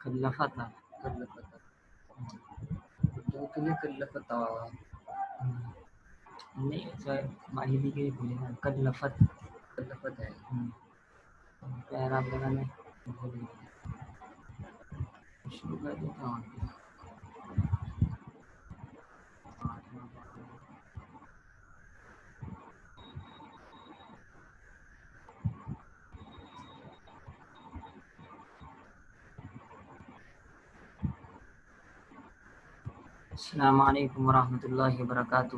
کلفتا کلفتا جو کے لیے کلفتا نہیں سر ماہی کے بھولے نا کلفت کلفت ہے پیرا لگانے بھول گئے شروع کر دیتا ہوں السلام علیکم ورحمۃ اللہ وبرکاتہ.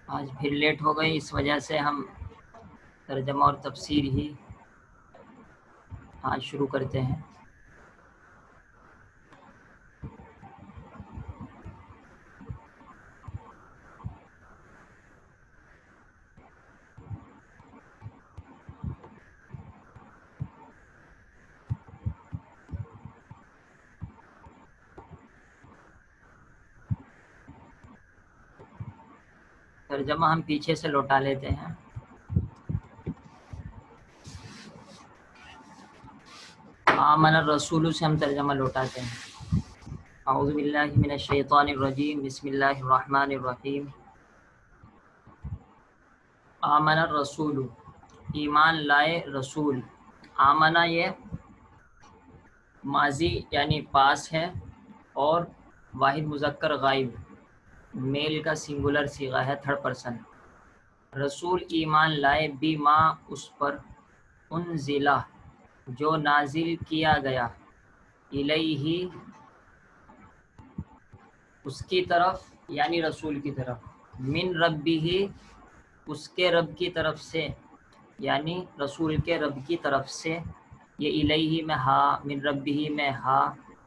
آج پھر لیٹ ہو گئی، اس وجہ سے ہم ترجمہ اور تفسیر ہی آج شروع کرتے ہیں. ترجمہ ہم پیچھے سے لوٹا لیتے ہیں. آمن الرسول سے ہم ترجمہ لوٹاتے ہیں. اعوذ باللہ من الشیطان الرجیم، بسم اللہ الرحمن الرحیم. آمن الرسول، ایمان لائے رسول. آمنہ یہ ماضی یعنی پاس ہے اور واحد مذکر غائب میل کا سنگولر صیغہ ہے، تھرڈ پرسن. رسول ایمان لائے بھی ما اس پر انزلہ جو نازل کیا گیا، الیہ اس کی طرف یعنی رسول کی طرف، من ربہ اس کے رب کی طرف سے یعنی رسول کے رب کی طرف سے. یہ الیہ میں ہا، من ربہ میں ہا،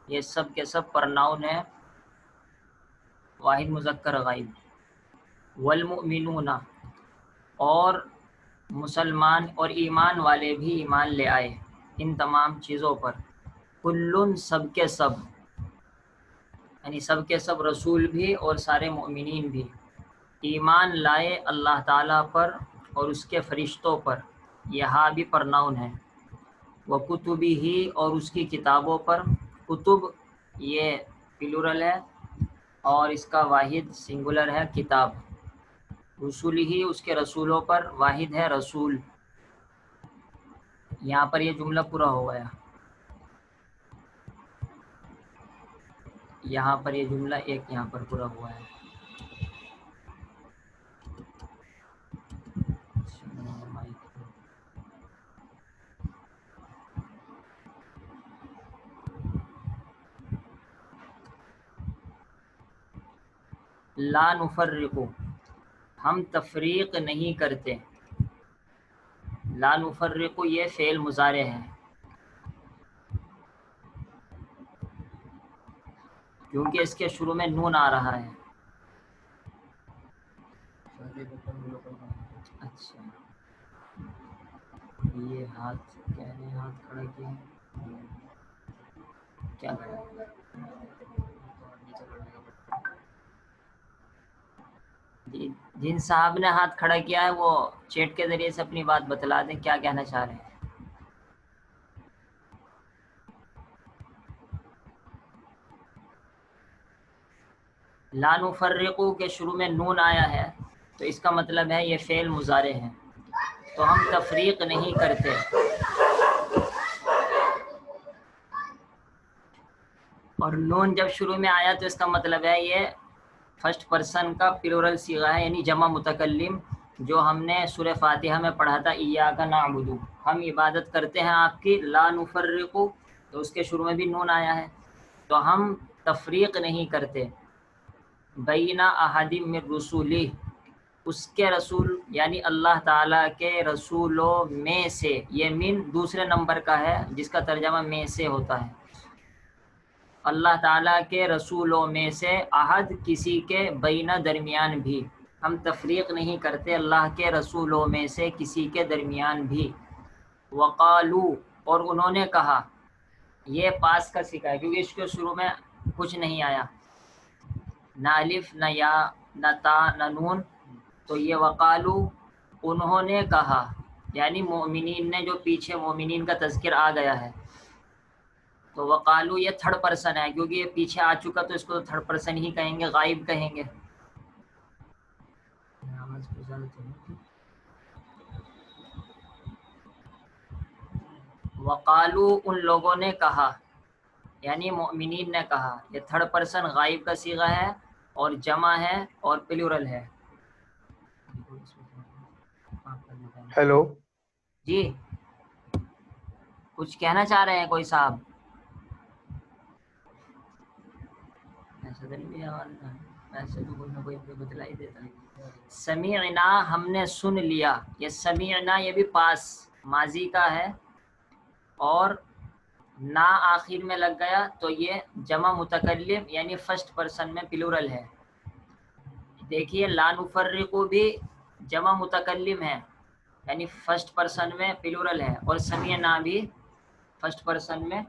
یہ سب کے سب پرناؤن ہے واحد مذکر غائب. والمؤمنون اور مسلمان اور ایمان والے بھی ایمان لے آئے ان تمام چیزوں پر. کلن سب کے سب یعنی سب کے سب رسول بھی اور سارے مؤمنین بھی ایمان لائے اللہ تعالیٰ پر اور اس کے فرشتوں پر. یہاں بھی پرناؤن ہے. وکتبہ اور اس کی کتابوں پر. کتب یہ پلورل ہے اور اس کا واحد سنگولر ہے کتاب. رسول ہی اس کے رسولوں پر، واحد ہے رسول. یہاں پر یہ جملہ پورا ہو گیا. یہاں پر یہ جملہ ایک یہاں پر پورا ہوا ہے. لا نفرق ہم تفریق نہیں کرتے. لا نفرق یہ فعل مضارع ہے کیونکہ اس کے شروع میں نون آ رہا ہے. اچھا یہ ہاتھ کہہ رہے ہیں، ہاتھ کھڑا کیا کیا کریں؟ جن صاحب نے ہاتھ کھڑا کیا ہے وہ چیٹ کے ذریعے سے اپنی بات بتلا دیں، کیا کہنا چاہ رہے ہیں. لا نفرقو کے شروع میں نون آیا ہے تو اس کا مطلب ہے یہ فعل مضارع ہے، تو ہم تفریق نہیں کرتے. اور نون جب شروع میں آیا تو اس کا مطلب ہے یہ فرسٹ پرسن کا پلورل صیغہ ہے یعنی جمع متکلم، جو ہم نے سورہ فاتحہ میں پڑھا تھا ایاک نعبد، ہم عبادت کرتے ہیں آپ کی. لا نفرق تو اس کے شروع میں بھی نون آیا ہے تو ہم تفریق نہیں کرتے. بین احد من رسولہ اس کے رسول یعنی اللہ تعالیٰ کے رسولوں میں سے. یہ من دوسرے نمبر کا ہے جس کا ترجمہ میں سے ہوتا ہے. اللہ تعالیٰ کے رسولوں میں سے، احد کسی کے، بین درمیان بھی، ہم تفریق نہیں کرتے اللہ کے رسولوں میں سے کسی کے درمیان بھی. وقالو اور انہوں نے کہا، یہ پاس کا سکھا ہے کیونکہ اس کے شروع میں کچھ نہیں آیا، نہ الف نہ یا نہ تا نہ نون، تو یہ وقالو انہوں نے کہا، یعنی مومنین نے، جو پیچھے مومنین کا تذکر آ گیا ہے، تو وقالو یہ تھرڈ پرسن ہے، کیونکہ یہ پیچھے آ چکا تو اس کو تھرڈ پرسن ہی کہیں گے، غائب کہیں گے۔ وقالو ان لوگوں نے کہا، یعنی مؤمنین نے کہا، یہ تھرڈ پرسن غائب کا صیغہ ہے اور جمع ہے اور پلورل ہے۔ ہیلو، جی کچھ کہنا چاہ رہے ہیں کوئی صاحب؟ ایسے تو کوئی نہ کوئی بتلا ہی دیتا ہے۔ سمیعنا ہم نے سن لیا، یہ سمیعنا یہ بھی پاس ماضی کا ہے، اور نا آخر میں لگ گیا تو یہ جمع متکلم یعنی فرسٹ پرسن میں پلورل ہے۔ دیکھیے لا نفرقو بھی جمع متکلم ہے، یعنی فرسٹ پرسن میں پلورل ہے، اور سمیعنا بھی فرسٹ پرسن میں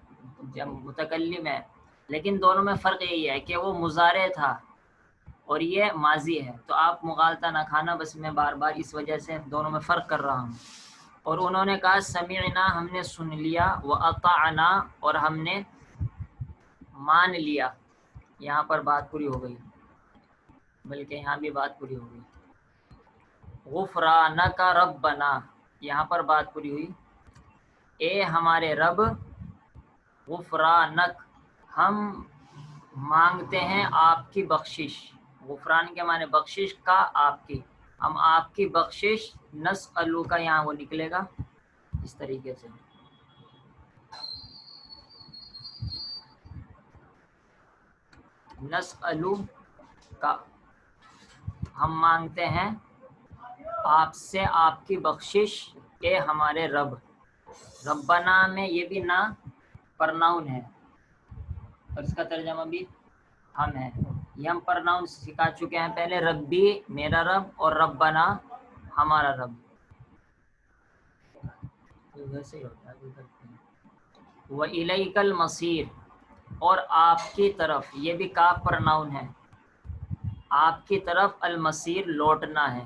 متکلم ہے، لیکن دونوں میں فرق یہی ہے کہ وہ مضارع تھا اور یہ ماضی ہے، تو آپ مغالطہ نہ کھانا، بس میں بار بار اس وجہ سے دونوں میں فرق کر رہا ہوں۔ اور انہوں نے کہا سمعنا ہم نے سن لیا، وَأَطَعْنَا اور ہم نے مان لیا۔ یہاں پر بات پوری ہو گئی، بلکہ یہاں بھی بات پوری ہو گئی۔ غفرانک ربنا، یہاں پر بات پوری ہوئی، اے ہمارے رب، غفرانک ہم مانگتے ہیں آپ کی بخشش، غفران کے معنی بخشش کا، آپ کی، ہم آپ کی بخشش، نسألو کا یہاں وہ نکلے گا اس طریقے سے، نسألو کا ہم مانگتے ہیں آپ سے آپ کی بخشش، اے ہمارے رب۔ ربنا میں یہ بھی نا پرناؤن ہے اور اس کا ترجمہ بھی ہم ہے، یہ ہم پرناؤن سکھا چکے ہیں پہلے، ربی میرا رب اور ربنا ہمارا رب، ویسے ہی ہوتا ہے۔ وَإِلَيْكَ الْمَصِيرُ اور آپ کی طرف، یہ بھی کاف پرناؤن ہے، آپ کی طرف المصیر لوٹنا ہے۔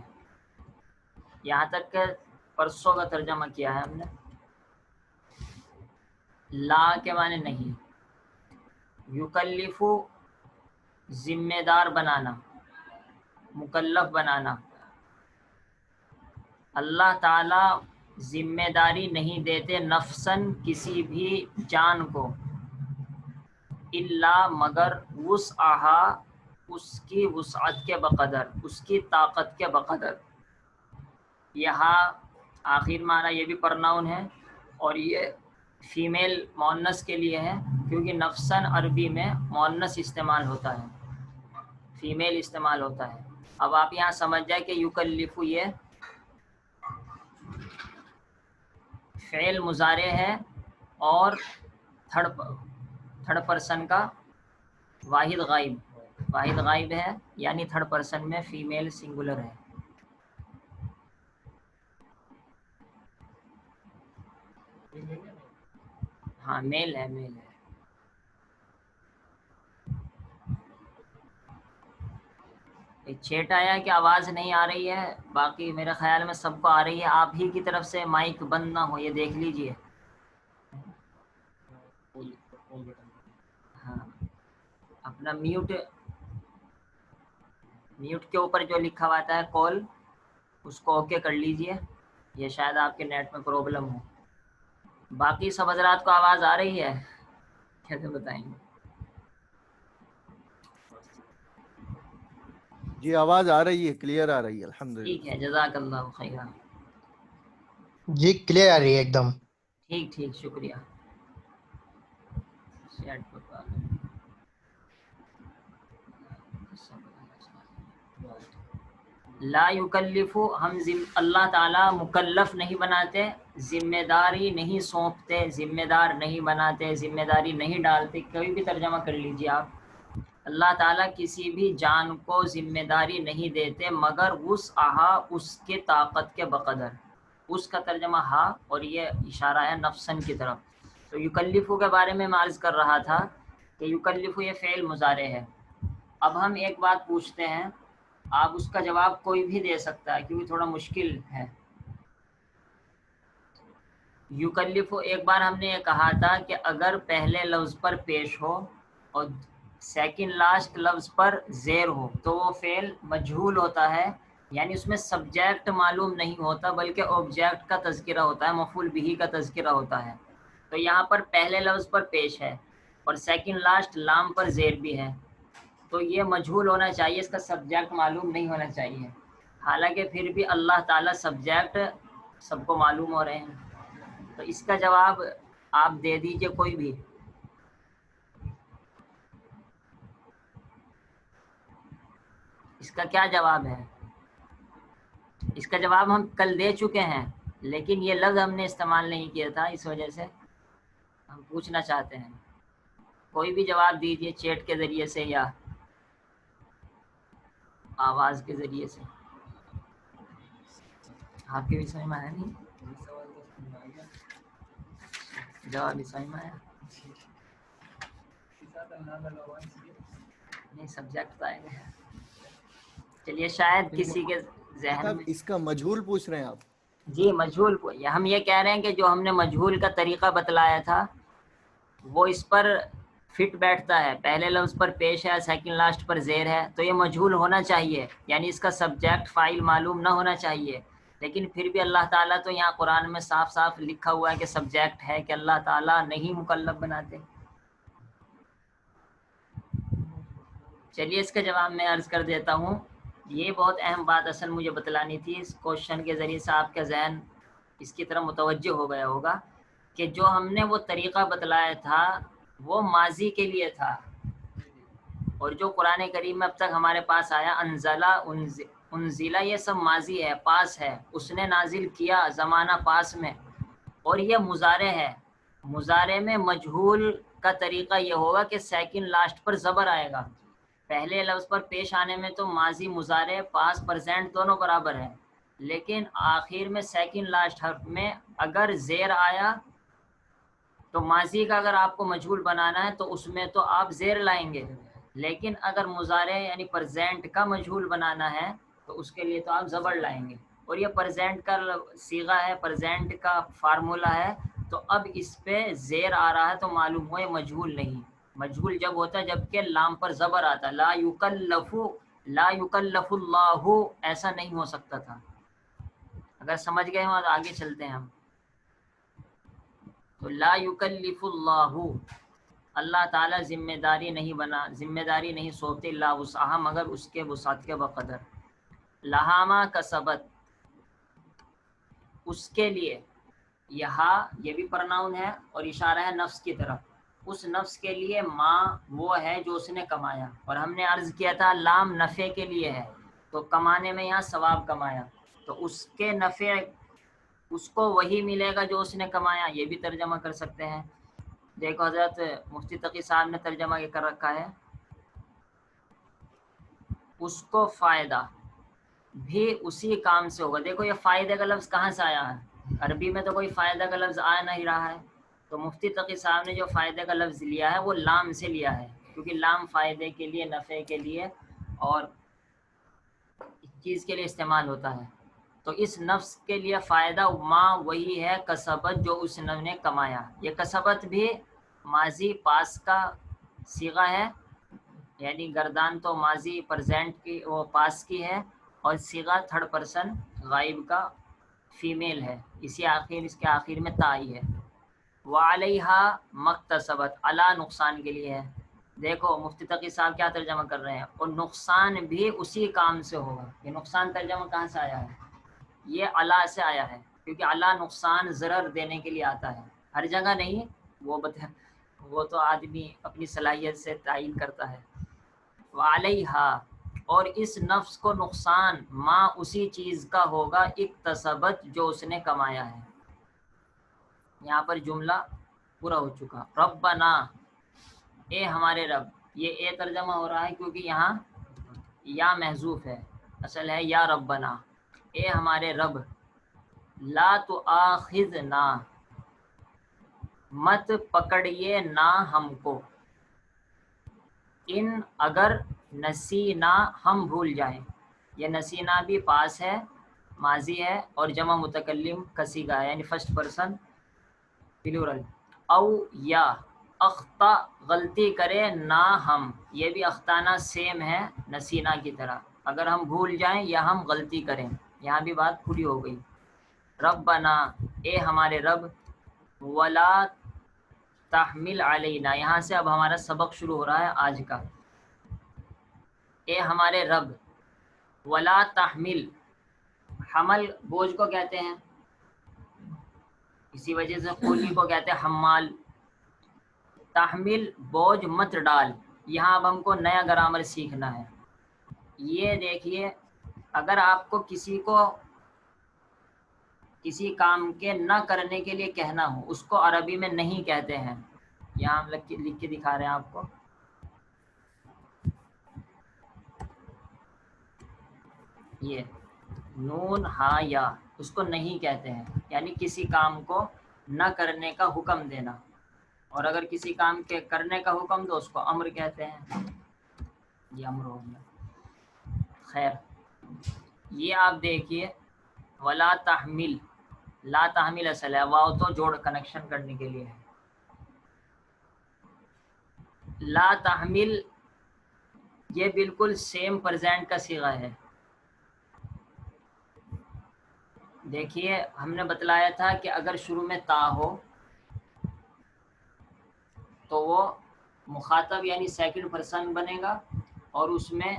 یہاں تک کہ پرسوں کا ترجمہ کیا ہے ہم نے، لا کے معنی نہیں، یکلف ذمہ دار بنانا، مکلف بنانا، اللہ تعالی ذمہ داری نہیں دیتے نفسن کسی بھی جان کو، الا مگر وسعہا اس کی وسعت کے بقدر، اس کی طاقت کے بقدر۔ یہاں آخر معنی یہ بھی پرناؤن ہے اور یہ فیمیل مؤنث کے لیے ہے، کیونکہ نفسن عربی میں مؤنث استعمال ہوتا ہے، فیمیل استعمال ہوتا ہے۔ اب آپ یہاں سمجھ جائے کہ یکلف یہ فعل مضارع ہے اور تھرڈ پرسن کا واحد غائب ہے، یعنی تھرڈ پرسن میں فیمیل سنگولر ہے۔ ہاں میل ہے، میل ہے۔ ایک چیٹ آیا کہ آواز نہیں آ رہی ہے، باقی میرے خیال میں سب کو آ رہی ہے، آپ ہی کی طرف سے مائک بند نہ ہو، یہ دیکھ لیجئے۔ ہاں اپنا میوٹ کے اوپر جو لکھا ہوا آتا ہے کال، اس کو اوکے کر لیجئے، یہ شاید آپ کے نیٹ میں پرابلم ہو۔ باقی سب حضرات کو آواز آ رہی ہے؟ کیسے بتائیں گے؟ جی آواز آ رہی ہے، کلیئر آ رہی ہے، الحمدللہ۔ ٹھیک ہے، جزاک اللہ خیرہ۔ جی کلیئر آ رہی ہے ایک دم۔ ٹھیک شکریہ۔ لا یکلف ہم اللہ تعالیٰ مکلف نہیں بناتے، ذمہ داری نہیں سونپتے، ذمہ دار نہیں بناتے، ذمہ داری نہیں ڈالتے، کوئی بھی ترجمہ کر لیجیے آپ۔ اللہ تعالیٰ کسی بھی جان کو ذمہ داری نہیں دیتے مگر وسعہا اس کے طاقت کے بقدر، اس کا ترجمہ ہا اور یہ اشارہ ہے نفسن کی طرف۔ تو یکلفو کے بارے میں عرض کر رہا تھا کہ یکلفو یہ فعل مضارع ہے۔ اب ہم ایک بات پوچھتے ہیں، آپ اس کا جواب کوئی بھی دے سکتا ہے کیونکہ تھوڑا مشکل ہے، یکلف، ایک بار ہم نے یہ کہا تھا کہ اگر پہلے لفظ پر پیش ہو اور سیکنڈ لاسٹ لفظ پر زیر ہو تو وہ فعل مجہول ہوتا ہے، یعنی اس میں سبجیکٹ معلوم نہیں ہوتا بلکہ آبجیکٹ کا تذکرہ ہوتا ہے، مفعول بہ کا تذکرہ ہوتا ہے۔ تو یہاں پر پہلے لفظ پر پیش ہے اور سیکنڈ لاسٹ لام پر زیر بھی ہے، تو یہ مجہول ہونا چاہیے، اس کا سبجیکٹ معلوم نہیں ہونا چاہیے، حالانکہ پھر بھی اللہ تعالیٰ سبجیکٹ سب کو معلوم ہو رہے ہیں۔ تو اس کا جواب آپ دے دیجئے کوئی بھی۔ اس کا کیا جواب ہے؟ اس کا جواب ہم کل دے چکے ہیں، لیکن یہ لفظ ہم نے استعمال نہیں کیا تھا، اس وجہ سے ہم پوچھنا چاہتے ہیں۔ کوئی بھی جواب دیجئے چیٹ کے ذریعے سے یا آواز کے ذریعے سے۔ آپ کے بھی سمجھ میں آیا نہیں؟ جواب بھی سمجھ میں آیا نہیں؟ سبجیکٹ آئے گا۔ چلیے شاید کسی کے ذہن میں اس کا مجہول پوچھ رہے ہیں آپ؟ جی مجہول کو ہم یہ کہہ رہے ہیں کہ جو ہم نے مجہول کا طریقہ بتلایا تھا وہ اس پر فٹ بیٹھتا ہے، پہلے لفظ پر پیش ہے، سیکنڈ لاسٹ پر زیر ہے، تو یہ مجہول ہونا چاہیے، یعنی اس کا سبجیکٹ فاعل معلوم نہ ہونا چاہیے، لیکن پھر بھی اللہ تعالیٰ تو یہاں قرآن میں صاف صاف لکھا ہوا ہے کہ سبجیکٹ ہے، کہ اللہ تعالیٰ نہیں مکلف بناتے۔ چلیے اس کا جواب میں عرض کر دیتا ہوں۔ یہ بہت اہم بات اصل مجھے بتلانی تھی، اس کوشچن کے ذریعے سے آپ کا ذہن اس کی طرف متوجہ ہو گیا ہوگا کہ جو ہم نے وہ طریقہ بتلایا تھا وہ ماضی کے لیے تھا، اور جو قرآن کریم میں اب تک ہمارے پاس آیا انزلہ انزلہ یہ سب ماضی ہے، پاس ہے، اس نے نازل کیا زمانہ پاس میں، اور یہ مضارع ہے، مضارع میں مجہول کا طریقہ یہ ہوگا کہ سیکنڈ لاسٹ پر زبر آئے گا، پہلے لفظ پر پیش آنے میں تو ماضی مضارع پاس پرزینٹ دونوں برابر ہیں، لیکن آخر میں سیکنڈ لاسٹ حرف میں اگر زیر آیا تو ماضی کا اگر آپ کو مجہول بنانا ہے تو اس میں تو آپ زیر لائیں گے، لیکن اگر مضارع یعنی پرزینٹ کا مجہول بنانا ہے تو اس کے لیے تو آپ زبر لائیں گے، اور یہ پرزینٹ کا صیغہ ہے، پرزینٹ کا فارمولا ہے، تو اب اس پہ زیر آ رہا ہے تو معلوم ہو یہ مجہول نہیں۔ مجہول جب ہوتا ہے جب کہ لام پر زبر آتا، لا یکلف، لا یکلف اللہ، ایسا نہیں ہو سکتا تھا۔ اگر سمجھ گئے ہوں تو آگے چلتے ہیں ہم۔ تو لا یکلف اللہ، اللہ تعالیٰ ذمہ داری نہیں سونپتے، لا وسعہا، مگر اس کے وسعت کے بقدر، لہا ما کسبت، اس کے لیے، یہ بھی پرناؤن ہے اور اشارہ ہے نفس کی طرف، اس نفس کے لیے ماں وہ ہے جو اس نے کمایا، اور ہم نے عرض کیا تھا لام نفع کے لیے ہے، تو کمانے میں یہاں ثواب کمایا، تو اس کے نفع اس کو وہی ملے گا جو اس نے کمایا، یہ بھی ترجمہ کر سکتے ہیں۔ دیکھو حضرت مفتی تقی صاحب نے ترجمہ یہ کر رکھا ہے، اس کو فائدہ بھی اسی کام سے ہوگا۔ دیکھو یہ فائدے کا لفظ کہاں سے آیا ہے؟ عربی میں تو کوئی فائدہ کا لفظ آ نہیں رہا ہے، تو مفتی تقی صاحب نے جو فائدے کا لفظ لیا ہے وہ لام سے لیا ہے، کیونکہ لام فائدے کے لیے، نفع کے لیے اور چیز کے لیے استعمال ہوتا ہے، تو اس نفس کے لیے فائدہ ماں وہی ہے کسبت جو اس نے کمایا۔ یہ کسبت بھی ماضی پاس کا صیغہ ہے، یعنی گردان تو ماضی پرزینٹ کی وہ پاس کی ہے، اور صیغہ تھرڈ پرسن غائب کا فیمیل ہے، اس کے آخر میں تائی ہے۔ وعلیہا مکتسبت، علی نقصان کے لیے ہے۔ دیکھو مفتی تقی صاحب کیا ترجمہ کر رہے ہیں، اور نقصان بھی اسی کام سے ہوگا۔ یہ نقصان ترجمہ کہاں سے آیا ہے؟ یہ علی سے آیا ہے، کیونکہ علی نقصان ضرر دینے کے لیے آتا ہے، ہر جگہ نہیں، وہ تو آدمی اپنی صلاحیت سے تعین کرتا ہے۔ وعلیہا، اور اس نفس کو نقصان ماں اسی چیز کا ہوگا اکتسبت جو اس نے کمایا ہے۔ یہاں پر جملہ پورا ہو چکا۔ ربنا، اے ہمارے رب، یہ اے ترجمہ ہو رہا ہے کیونکہ یہاں یا محذوف ہے، اصل ہے یا ربنا، اے ہمارے رب، لا تؤاخذنا، مت پکڑیے نہ ہم کو، ان اگر نسینا ہم بھول جائیں۔ یہ نسینا بھی پاس ہے، ماضی ہے، اور جمع متکلم کا صیغہ ہے، یعنی فرسٹ پرسن پلورل. او یا اخطا غلطی کرے نہ ہم، یہ بھی اختانا سیم ہے نسینا کی طرح. اگر ہم بھول جائیں یا ہم غلطی کریں، یہاں بھی بات پوری ہو گئی. ربنا اے ہمارے رب، ولا تحمل علینا، یہاں سے اب ہمارا سبق شروع ہو رہا ہے آج کا. اے ہمارے رب، ولا تحمل، حمل بوجھ کو کہتے ہیں، اسی وجہ سے قولی کو کہتے ہیں حمال. تحمل بوجھ مت ڈال. یہاں اب ہم کو نیا گرامر سیکھنا ہے. یہ دیکھیے، اگر آپ کو کسی کام کے نہ کرنے کے لیے کہنا ہو، اس کو عربی میں نہیں کہتے ہیں. یہاں ہم لکھ کے دکھا رہے ہیں آپ کو. یہ نون ہا یا، اس کو نہیں کہتے ہیں، یعنی کسی کام کو نہ کرنے کا حکم دینا. اور اگر کسی کام کے کرنے کا حکم دو اس کو امر کہتے ہیں. یہ امر ہو گیا. خیر، یہ آپ دیکھیے، ولا تحمل، لا تحمل اصل ہے، واو تو جوڑ کنیکشن کرنے کے لیے ہے. لا تحمل یہ بالکل سیم پرزینٹ کا صیغہ ہے. دیکھیے، ہم نے بتلایا تھا کہ اگر شروع میں تا ہو تو وہ مخاطب یعنی سیکنڈ پرسن بنے گا، اور اس میں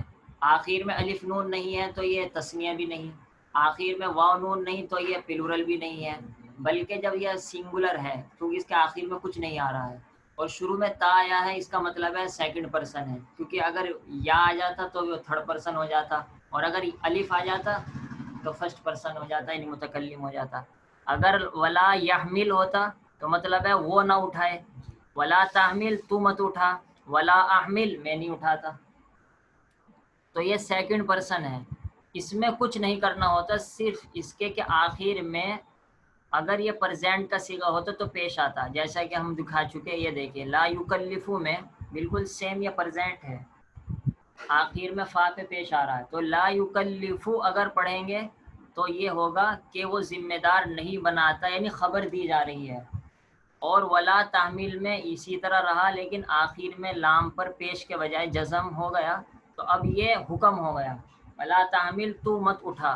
آخر میں الف نون نہیں ہے تو یہ تثنیہ بھی نہیں، آخر میں واو نون نہیں تو یہ پلورل بھی نہیں ہے، بلکہ جب یہ سنگولر ہے تو اس کے آخر میں کچھ نہیں آ رہا ہے، اور شروع میں تا آیا ہے، اس کا مطلب ہے سیکنڈ پرسن ہے، کیونکہ اگر یا آ جاتا تو وہ تھرڈ پرسن ہو جاتا، اور اگر الف آ جاتا تو فرسٹ پرسن ہو جاتا، یعنی متکلم ہو جاتا. اگر ولا یحمل ہوتا تو مطلب ہے وہ نہ اٹھائے. ولا تحمل تو مت اٹھا، ولا احمل میں نہیں اٹھاتا. تو یہ سیکنڈ پرسن ہے، اس میں کچھ نہیں کرنا ہوتا، صرف اس کے کہ آخر میں اگر یہ پرزینٹ کا صیغہ ہوتا تو پیش آتا، جیسا کہ ہم دکھا چکے. یہ دیکھیں لا یکلفو میں بالکل سیم یہ پرزینٹ ہے، آخر میں فا پہ پیش آ رہا ہے. تو لا یکلفو اگر پڑھیں گے تو یہ ہوگا کہ وہ ذمہ دار نہیں بناتا، یعنی خبر دی جا رہی ہے. اور ولا تحمل میں اسی طرح رہا، لیکن آخر میں لام پر پیش کے بجائے جزم ہو گیا، تو اب یہ حکم ہو گیا. ولا تحمل تو مت اٹھا،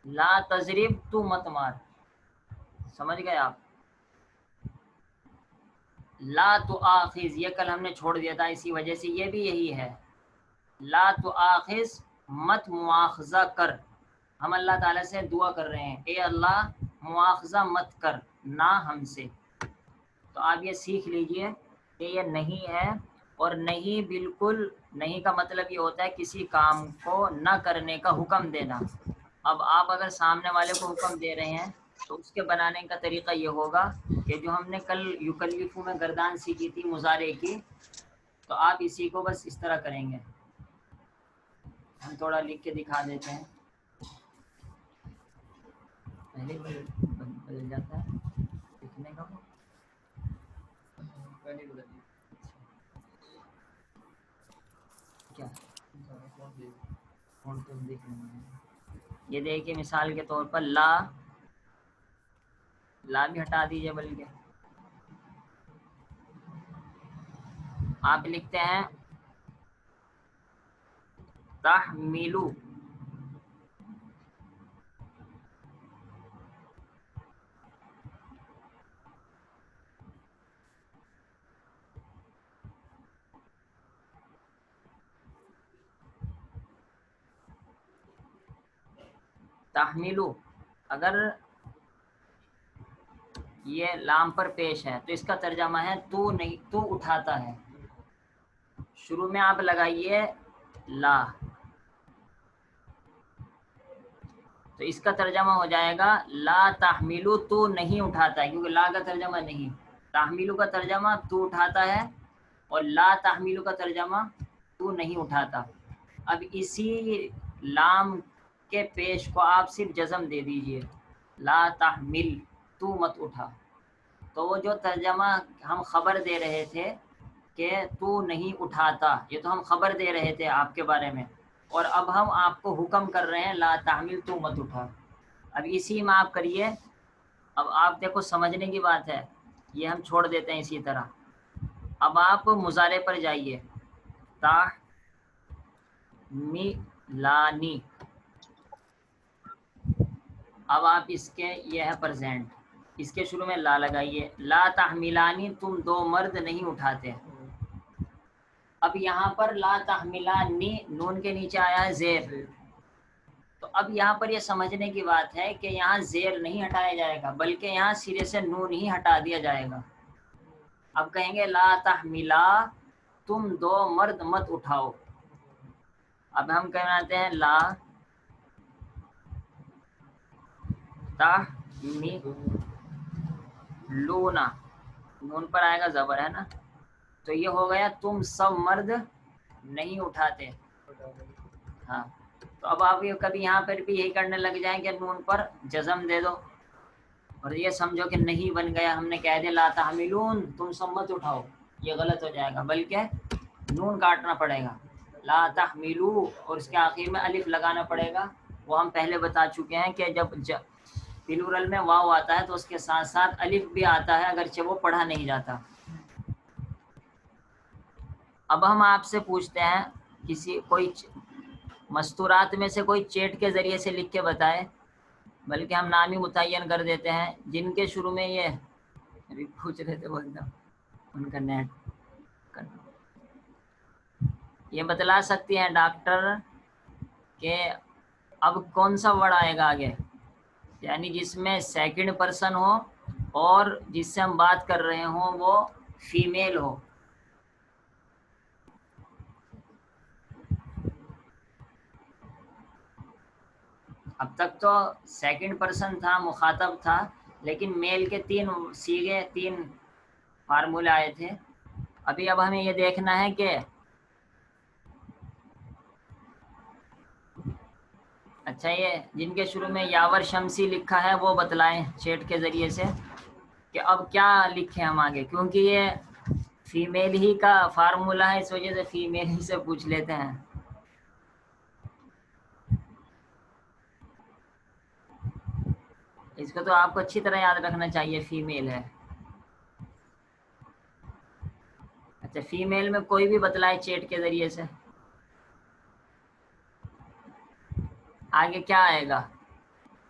لا تضرب تو مت مار. سمجھ گئے آپ؟ لا تؤاخذ یہ کل ہم نے چھوڑ دیا تھا، اسی وجہ سے یہ بھی یہی ہے. لا تؤاخذ مت مواخذہ کر. ہم اللہ تعالیٰ سے دعا کر رہے ہیں، اے اللہ مواخذہ مت کر نہ ہم سے. تو آپ یہ سیکھ لیجئے کہ یہ نہیں ہے، اور نہیں بالکل نہیں کا مطلب یہ ہوتا ہے کسی کام کو نہ کرنے کا حکم دینا. اب آپ اگر سامنے والے کو حکم دے رہے ہیں تو اس کے بنانے کا طریقہ یہ ہوگا کہ جو ہم نے کل یکلفو میں گردان سیکھی تھی مضارع کی، تو آپ اسی کو بس اس طرح کریں گے. ہم تھوڑا لکھ کے دکھا دیتے ہیں، پہلے بدل جاتا ہے لکھنے کا. پہلے بدل دی. کیا فون تو دیکھ لیں گے. یہ دیکھیے مثال کے طور پر لا بھی ہٹا دیجئے، بلکہ آپ لکھتے ہیں تحمیلو. تحمیلو اگر یہ لام پر پیش ہے تو اس کا ترجمہ ہے تو نہیں، تو اٹھاتا ہے. شروع میں آپ لگائیے لا، تو اس کا ترجمہ ہو جائے گا لا تحمیلو تو نہیں اٹھاتا ہے، کیونکہ لا کا ترجمہ نہیں. تحمیلو کا ترجمہ تو اٹھاتا ہے، اور لا تحمیلو کا ترجمہ تو نہیں اٹھاتا. اب اسی لام کے پیش کو آپ صرف جزم دے دیجئے، لا تحمل تو مت اٹھا. تو وہ جو ترجمہ ہم خبر دے رہے تھے کہ تو نہیں اٹھاتا، یہ تو ہم خبر دے رہے تھے آپ کے بارے میں، اور اب ہم آپ کو حکم کر رہے ہیں لا تحمل تو مت اٹھا. اب اسی میں آپ کریے. اب آپ دیکھو سمجھنے کی بات ہے، یہ ہم چھوڑ دیتے ہیں اسی طرح. اب آپ مضارع پر جائیے. تحملانی. اب آپ اس کے یہ ہے پرزینٹ، اس کے شروع میں لا لگائیے. لا تحملانی، تم دو مرد نہیں اٹھاتے. اب یہاں پر لا تحملانی نون کے نیچے آیا ہے زیر. تو اب یہاں پر یہ سمجھنے کی بات ہے کہ یہاں زیر نہیں ہٹایا جائے گا بلکہ یہاں سرے سے نون ہی ہٹا دیا جائے گا. اب کہیں گے لا تحملا، تم دو مرد مت اٹھاؤ. اب ہم کہتے ہیں لا تحملونا، نون پر آئے گا زبر ہے نا، تو یہ ہو گیا تم سب مرد نہیں اٹھاتے. ہاں، تو اب آپ یہ کبھی یہاں پر بھی یہی کرنے لگ جائیں کہ نون پر جزم دے دو اور یہ سمجھو کہ نہیں بن گیا، ہم نے کہہ دیا لا تحملون، تم سب مت اٹھاؤ، یہ غلط ہو جائے گا، بلکہ نون کاٹنا پڑے گا. لا تحملو اور اس کے آخر میں الف لگانا پڑے گا. وہ ہم پہلے بتا چکے ہیں کہ جب پلورل میں واو آتا ہے تو اس کے ساتھ ساتھ الف بھی آتا ہے اگرچہ وہ پڑھا نہیں جاتا. اب ہم آپ سے پوچھتے ہیں کوئی مستورات میں سے کوئی چیٹ کے ذریعے سے لکھ کے بتائے، بلکہ ہم نام ہی متعین کر دیتے ہیں جن کے شروع میں یہ ابھی پوچھ رہے تھے بولتا ان کا نیٹ یہ بتلا سکتی ہیں ڈاکٹر کہ اب کون سا ورڈ آئے گا آگے، یعنی جس میں سیکنڈ پرسن ہو اور جس سے ہم بات کر رہے ہوں وہ فیمیل ہو. اب تک تو سیکنڈ پرسن تھا، مخاطب تھا، لیکن میل کے 3 صیغے 3 فارمولے آئے تھے. اب ہمیں یہ دیکھنا ہے کہ اچھا یہ جن کے شروع میں یاور شمسی لکھا ہے وہ بتلائیں چیٹ کے ذریعے سے کہ اب کیا لکھیں ہم آگے، کیونکہ یہ فیمیل ہی کا فارمولہ ہے، اس وجہ سے فیمیل ہی سے پوچھ لیتے ہیں. اس کو تو آپ کو اچھی طرح یاد رکھنا چاہیے، فیمیل ہے. اچھا فیمیل میں کوئی بھی بتلائے چیٹ کے ذریعے سے آگے کیا آئے گا،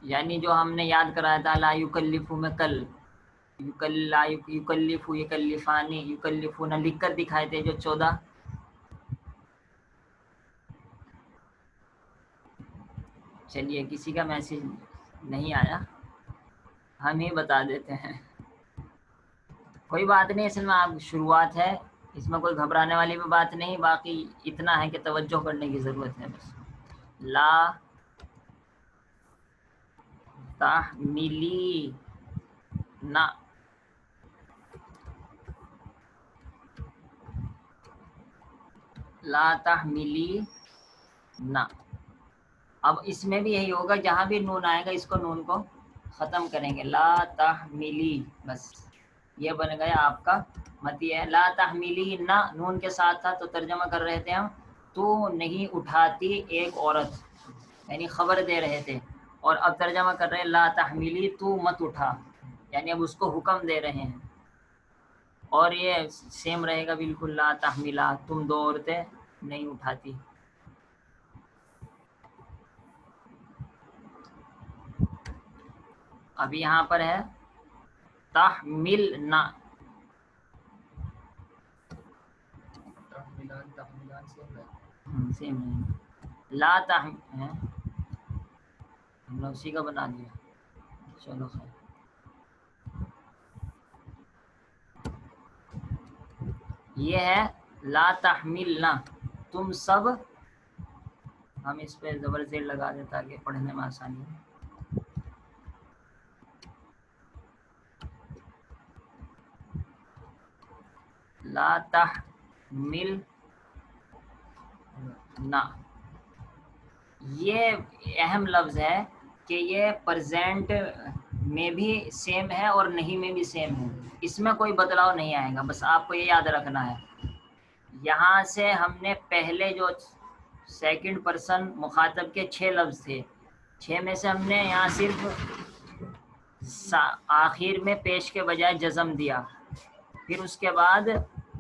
یعنی جو ہم نے یاد کرایا تھا لا یکلفو میں کل یکلفو یکلفانی یکلفون لکھ کر دکھائے تھے جو 14. چلیے کسی کا میسج نہیں آیا، ہم ہی بتا دیتے ہیں. کوئی بات نہیں، اس میں آپ شروعات ہے، اس میں کوئی گھبرانے والی بھی بات نہیں، باقی اتنا ہے کہ توجہ کرنے کی ضرورت ہے بس. لا تحملی نا، لا تحملی نا. اب اس میں بھی یہی ہوگا، جہاں بھی نون آئے گا اس کو نون کو ختم کریں گے. لا تحملی، بس یہ بن گیا آپ کا متی ہے. لا تحملی نا نون کے ساتھ تھا تو ترجمہ کر رہے تھے ہم تو نہیں اٹھاتی ایک عورت، یعنی خبر دے رہے تھے. اور اب ترجمہ کر رہے ہیں لا تحملی تو مت اٹھا، یعنی اب اس کو حکم دے رہے ہیں. اور یہ سیم رہے گا بالکل، لا تحملا، تم دو عورتیں نہیں اٹھاتی. اب یہاں پر ہے تحملنا، تحملان سیم ہے. لا ہم نے اسی کا بنا دیا، چلو خیر. یہ ہے لا تحملنا، تم سب، ہم اس پہ زبر زیر لگا دیں تاکہ پڑھنے میں آسانی ہو. لا تحملنا، یہ اہم لفظ ہے کہ یہ پرزینٹ میں بھی سیم ہے اور نہیں میں بھی سیم ہے، اس میں کوئی بدلاؤ نہیں آئے گا، بس آپ کو یہ یاد رکھنا ہے. یہاں سے ہم نے پہلے جو سیکنڈ پرسن مخاطب کے 6 لفظ تھے، 6 میں سے ہم نے یہاں صرف آخر میں پیش کے بجائے جزم دیا، پھر اس کے بعد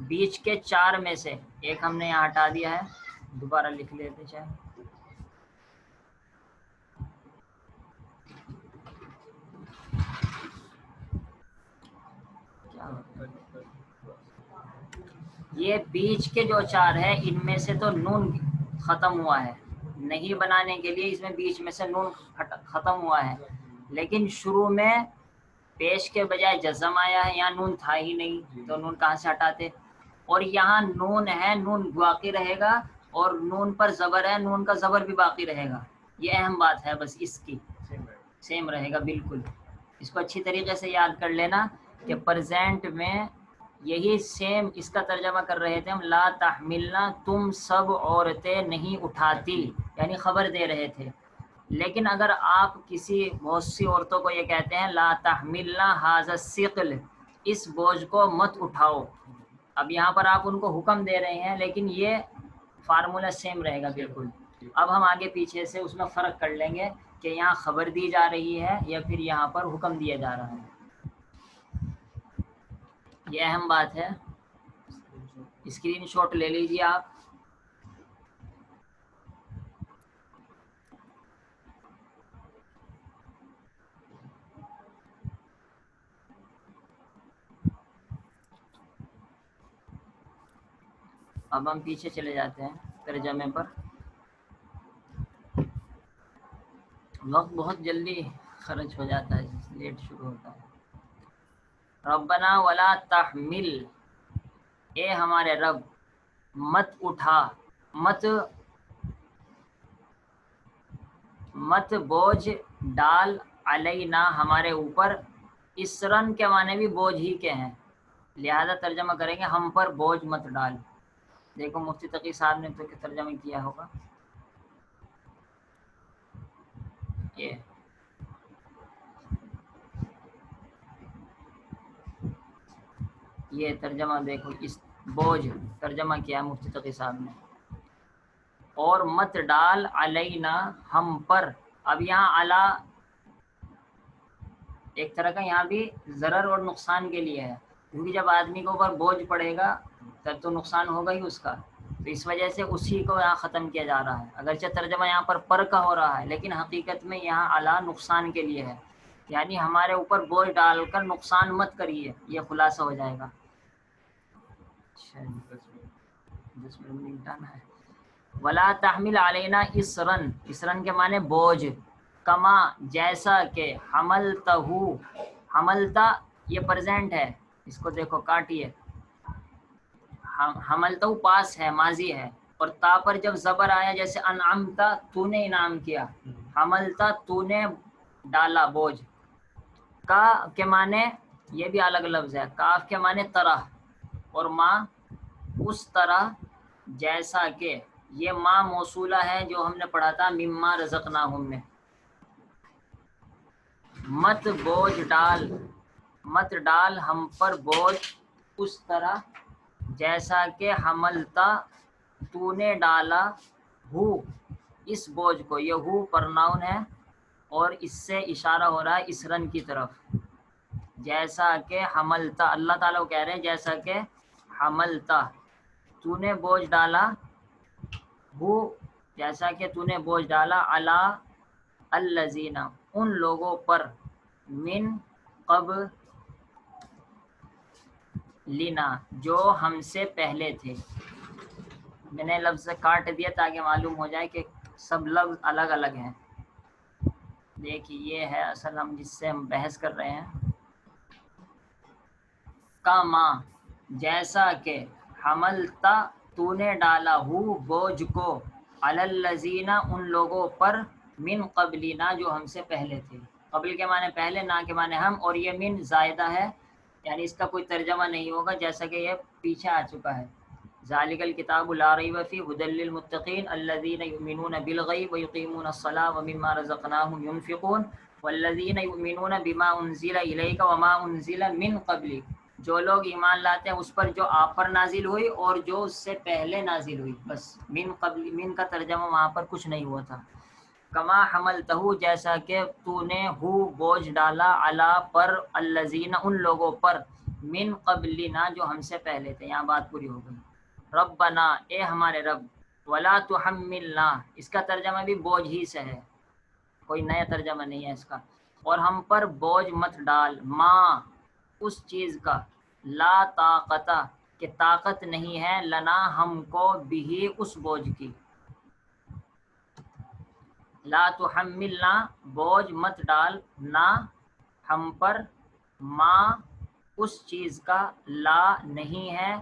بیچ کے 4 میں سے ایک ہم نے یہاں ہٹا دیا ہے، دوبارہ لکھ لیتے چاہے. یہ بیچ کے جو 4 ہے ان میں سے تو نون ختم ہوا ہے، نہیں بنانے کے لیے اس میں بیچ میں سے نون ختم ہوا ہے، لیکن شروع میں پیش کے بجائے جزم آیا ہے، یہاں نون تھا ہی نہیں تو نون کہاں سے ہٹاتے، اور یہاں نون ہے، نون باقی رہے گا، اور نون پر زبر ہے، نون کا زبر بھی باقی رہے گا. یہ اہم بات ہے بس اس کی، سیم رہے گا بالکل. اس کو اچھی طریقے سے یاد کر لینا کہ پرزینٹ میں یہی سیم اس کا ترجمہ کر رہے تھے ہم، لا تحملنا، تم سب عورتیں نہیں اٹھاتی، یعنی خبر دے رہے تھے. لیکن اگر آپ کسی بہت سی عورتوں کو یہ کہتے ہیں لا تحملنا ھذا الثقل، اس بوجھ کو مت اٹھاؤ، اب یہاں پر آپ ان کو حکم دے رہے ہیں، لیکن یہ فارمولا سیم رہے گا بالکل. اب ہم آگے پیچھے سے اس میں فرق کر لیں گے کہ یہاں خبر دی جا رہی ہے یا پھر یہاں پر حکم دیا جا رہا ہے. یہ اہم بات ہے، اسکرین شاٹ لے لیجیے آپ. اب ہم پیچھے چلے جاتے ہیں ترجمے پر. وقت بہت جلدی خرچ ہو جاتا ہے، لیٹ شروع ہوتا ہے. ربنا ولا تحمل، اے ہمارے رب مت اٹھا، مت بوجھ ڈال، علینا ہمارے اوپر، اسرن کے معنی بھی بوجھ ہی کے ہیں، لہذا ترجمہ کریں گے ہم پر بوجھ مت ڈال. دیکھو مفتی تقی صاحب نے تو ترجمہ کیا ہوگا، یہ ترجمہ دیکھو، اس بوجھ ترجمہ کیا مفتی تقی صاحب نے. اور مت ڈال علینا ہم پر، اب یہاں علی ایک طرح کا یہاں بھی ضرر اور نقصان کے لیے ہے، کیونکہ جب آدمی کے اوپر بوجھ پڑے گا تب تو نقصان ہوگا ہی اس کا، تو اس وجہ سے اسی کو یہاں ختم کیا جا رہا ہے. اگرچہ ترجمہ یہاں پر کا ہو رہا ہے، لیکن حقیقت میں یہاں علی نقصان کے لیے ہے، یعنی ہمارے اوپر بوجھ ڈال کر نقصان مت کریے، یہ خلاصہ ہو جائے گا. 10 منٹ آنا ہے. ولا تحمل علینا اسرن، اسرن کے معنی بوجھ، کما جیسا کہ، حملتا یہ پریزنٹ ہے، اس کو دیکھو کاٹیے، حملتا پاس ہے، ماضی ہے، اور تا پر جب زبر آیا جیسے انعمتا تو نے انعام کیا، حملتا تو نے ڈالا بوجھ. کا کے معنی یہ بھی الگ لفظ ہے، کاف کے معنی طرح، اور ما اس طرح، جیسا کہ یہ ما موصولہ ہے جو ہم نے پڑھا تھا مما رزقناہم میں. مت بوجھ ڈال، مت ڈال ہم پر بوجھ اس طرح جیسا کہ حملتا تو نے ڈالا، ہو اس بوجھ کو، یہ ہو پرناؤن ہے اور اس سے اشارہ ہو رہا ہے اسرن کی طرف. جیسا کہ حملتا، اللہ تعالیٰ کو کہہ رہے ہیں جیسا کہ حملتا تو نے بوجھ ڈالا، ہو جیسا کہ تو نے بوجھ ڈالا، علی الذین ان لوگوں پر، من قبل لینا جو ہم سے پہلے تھے. میں نے لفظ کاٹ دیا تاکہ معلوم ہو جائے کہ سب لفظ الگ الگ ہیں. دیکھیے یہ ہے اصل ہم جس سے ہم بحث کر رہے ہیں. کما جیسا کہ، حملتا تو نے ڈالا، ہو بوجھ کو، علی الذین ان لوگوں پر، من قبلنا جو ہم سے پہلے تھے. قبل کے معنی پہلے، نا کے معنی ہم، اور یہ من زائدہ ہے، یعنی اس کا کوئی ترجمہ نہیں ہوگا جیسا کہ یہ پیچھے آ چکا ہے. ذالک الکتاب لا ریب فیہ ھدی للمتقین الذین یؤمنون بالغیب ویقیمون الصلاۃ ومما رزقناہم ینفقون والذین یؤمنون بما انزل الیک وما انزل من قبلک، جو لوگ ایمان لاتے ہیں اس پر جو آپ پر نازل ہوئی اور جو اس سے پہلے نازل ہوئی. بس من قبل، من کا ترجمہ وہاں پر کچھ نہیں ہوا تھا. کما حملتہو جیسا کہ تو نے ہو بوجھ ڈالا علی پر الذین ان لوگوں پر من قبلنا جو ہم سے پہلے تھے. یہاں بات پوری ہو گئی. ربنا اے ہمارے رب ولا تحملنا اس کا ترجمہ بھی بوجھ ہی سے ہے, کوئی نیا ترجمہ نہیں ہے اس کا. اور ہم پر بوجھ مت ڈال ما اس چیز کا لا طاقت کہ طاقت نہیں ہے لنا ہم کو بھی اس بوجھ کی. لا تحملنا بوجھ مت ڈال نہ ہم پر ما اس چیز کا لا نہیں ہے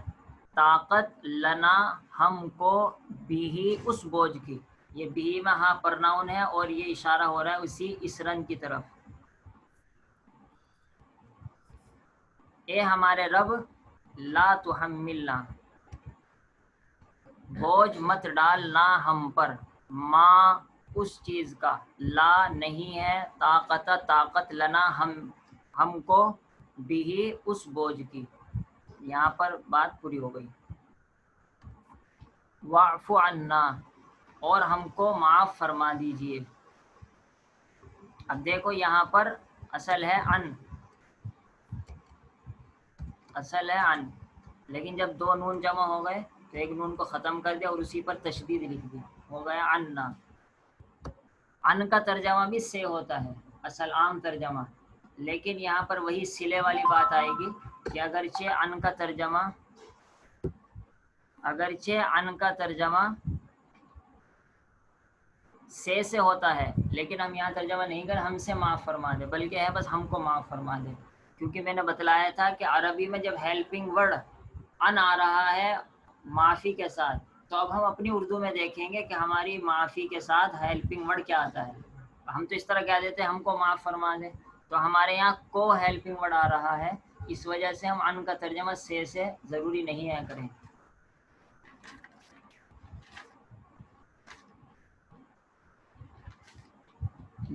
طاقت لنا ہم کو بھی اس بوجھ کی. یہ بھی میں ہاں پرناؤن ہے اور یہ اشارہ ہو رہا ہے اسی اسرن کی طرف. اے ہمارے رب لا تحملنا بوجھ مت ڈالنا ہم پر ما اس چیز کا لا نہیں ہے طاقت طاقت لنا ہم کو بھی اس بوجھ کی. یہاں پر بات پوری ہو گئی. واعف عنا اور ہم کو معاف فرما دیجئے. اب دیکھو یہاں پر اصل ہے ان لیکن جب دو نون جمع ہو گئے تو ایک نون کو ختم کر دیا اور اسی پر تشدید لکھ دی, ہو گیا عنا. ان کا ترجمہ بھی سے ہوتا ہے اصل عام ترجمہ, لیکن یہاں پر وہی صلے والی بات آئے گی کہ اگرچہ ان کا ترجمہ سے ہوتا ہے لیکن ہم یہاں ترجمہ نہیں کر ہم سے معاف فرما دے, بلکہ ہے بس ہم کو معاف فرما دے. کیونکہ میں نے بتلایا تھا کہ عربی میں جب ہیلپنگ ورڈ ان آ رہا ہے معافی کے ساتھ, تو اب ہم اپنی اردو میں دیکھیں گے کہ ہماری معافی کے ساتھ ہیلپنگ ورڈ کیا آتا ہے. ہم تو اس طرح کہہ دیتے ہیں ہم کو معاف فرما دے, تو ہمارے یہاں کو ہیلپنگ ورڈ آ رہا ہے, اس وجہ سے ہم ان کا ترجمہ سے ضروری نہیں ہے کریں.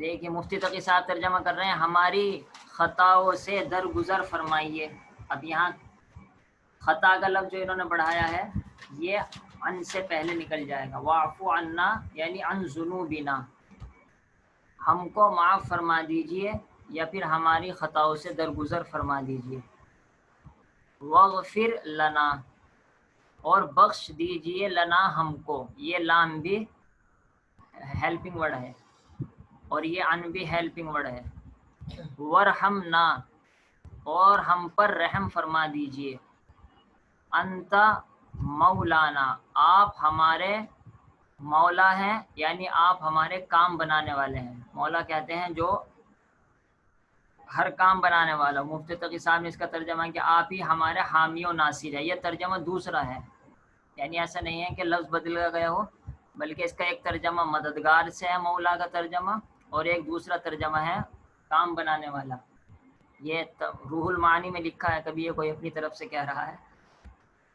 دیکھیے مفتی تقی صاحب ترجمہ کر رہے ہیں ہماری خطاؤں سے درگزر فرمائیے. اب یہاں خطا کا لفظ جو انہوں نے بڑھایا ہے یہ ان سے پہلے نکل جائے گا. واعفو عنا یعنی عن ذنوبنا ہم کو معاف فرما دیجئے یا پھر ہماری خطاؤں سے درگزر فرما دیجئے. واغفر لنا اور بخش دیجئے لنا ہم کو, یہ لام بھی ہیلپنگ ورڈ ہے اور یہ ان بھی ہیلپنگ ورڈ ہے. ورحمنا اور ہم پر رحم فرما دیجئے. انت مولانا آپ ہمارے مولا ہیں یعنی آپ ہمارے کام بنانے والے ہیں. مولا کہتے ہیں جو ہر کام بنانے والا. مفتی تقی صاحب نے اس کا ترجمہ کہ آپ ہی ہمارے حامی و ناصر ہے. یہ ترجمہ دوسرا ہے, یعنی ایسا نہیں ہے کہ لفظ بدل گیا ہو, بلکہ اس کا ایک ترجمہ مددگار سے ہے مولا کا ترجمہ, اور ایک دوسرا ترجمہ ہے کام بنانے والا. یہ روح المعانی میں لکھا ہے, کبھی یہ کوئی اپنی طرف سے کہہ رہا ہے.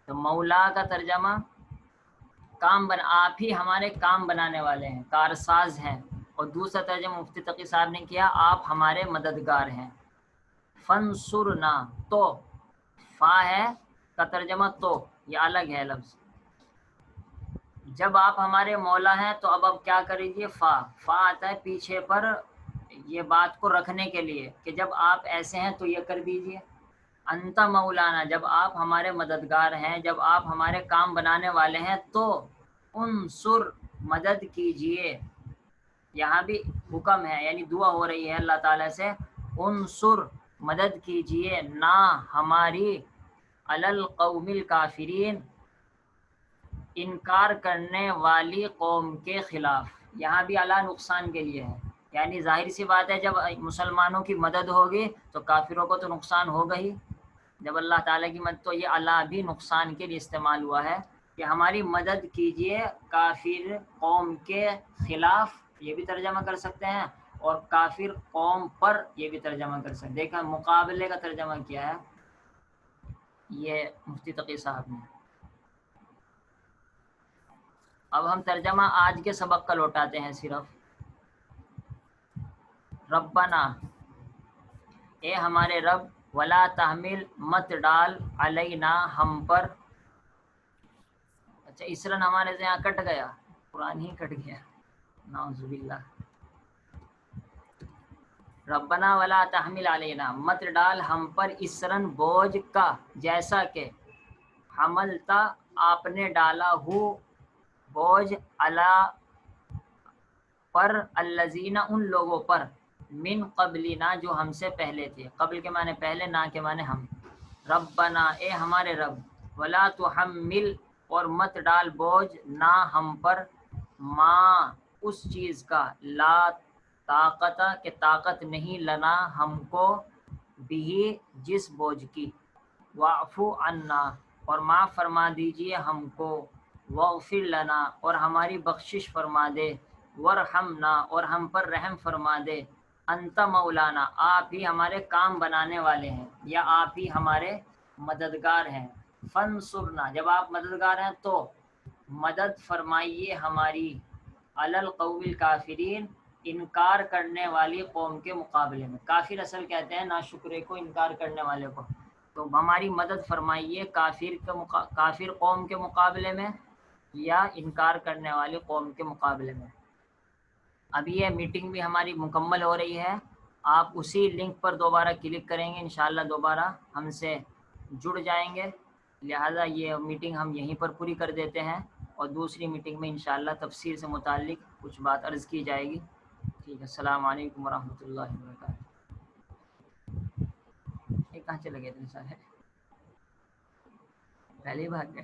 تو مولا کا ترجمہ آپ ہی ہمارے کام بنانے والے ہیں, کارساز ہیں. اور دوسرا ترجمہ مفتی تقی صاحب نے کیا آپ ہمارے مددگار ہیں. فنصرنا تو فا ہے کا ترجمہ تو یہ الگ ہے لفظ. جب آپ ہمارے مولا ہیں تو اب کیا کر لیجیے, فا آتا ہے پیچھے پر یہ بات کو رکھنے کے لیے کہ جب آپ ایسے ہیں تو یہ کر دیجئے. انت مولانا جب آپ ہمارے مددگار ہیں, جب آپ ہمارے کام بنانے والے ہیں تو انصر مدد کیجئے. یہاں بھی حکم ہے یعنی دعا ہو رہی ہے اللہ تعالیٰ سے, انصر مدد کیجئے نا ہماری علی القوم الکافرین انکار کرنے والی قوم کے خلاف. یہاں بھی اعلیٰ نقصان کے لیے ہے, یعنی ظاہر سی بات ہے جب مسلمانوں کی مدد ہوگی تو کافروں کو تو نقصان ہوگا ہی. جب اللہ تعالیٰ کی مدد, تو یہ اعلیٰ بھی نقصان کے لیے استعمال ہوا ہے کہ ہماری مدد کیجئے کافر قوم کے خلاف, یہ بھی ترجمہ کر سکتے ہیں, اور کافر قوم پر یہ بھی ترجمہ کر سکتے ہیں. دیکھیں مقابلے کا ترجمہ کیا ہے یہ مفتی تقی صاحب نے. اب ہم ترجمہ آج کے سبق کا لوٹاتے ہیں صرف. ربنا اے ہمارے رب, ولا تحمل مت ڈال علینا ہم پر. اچھا اسرن ہمارے سے یہاں کٹ گیا, قرآن ہی کٹ گیا, نعوذ باللہ. ربنا ولا تحمل علینا، مت ڈال ہم پر اسرن بوجھ کا، جیسا کہ حملتا آپ نے ڈالا ہو بوجھ علا پر الذین ان لوگوں پر من قبلنا جو ہم سے پہلے تھے، قبل کے معنی پہلے، نہ کے معنی ہم۔ ربنا اے ہمارے رب، ولا تحمل اور مت ڈال بوجھ نہ ہم پر، ما اس چیز کا، لا طاقت کہ طاقت نہیں، لنا ہم کو، بھی جس بوجھ کی، واعفو عنا اور معاف فرما دیجئے ہم کو، واغفر لنا اور ہماری بخشش فرما دے، ورحمنا اور ہم پر رحم فرما دے، انت مولانا آپ ہی ہمارے کام بنانے والے ہیں یا آپ ہی ہمارے مددگار ہیں، فانصرنا جب آپ مددگار ہیں تو مدد فرمائیے ہماری، علی القوم الکافرین انکار کرنے والی قوم کے مقابلے میں، کافر اصل کہتے ہیں ناشکرے کو، انکار کرنے والے کو، تو ہماری مدد فرمائیے کافر قوم کے مقابلے میں یا انکار کرنے والی قوم کے مقابلے میں۔ ابھی یہ میٹنگ بھی ہماری مکمل ہو رہی ہے، آپ اسی لنک پر دوبارہ کلک کریں گے، انشاءاللہ دوبارہ ہم سے جڑ جائیں گے، لہٰذا یہ میٹنگ ہم یہیں پر پوری کر دیتے ہیں، اور دوسری میٹنگ میں انشاءاللہ تفسیر سے متعلق کچھ بات عرض کی جائے گی۔ ٹھیک ہے، السلام علیکم ورحمۃ اللہ وبرکاتہ۔ یہ کہاں چلے گئے تھے سارے؟ پہلے ہی بھاگ گئے؟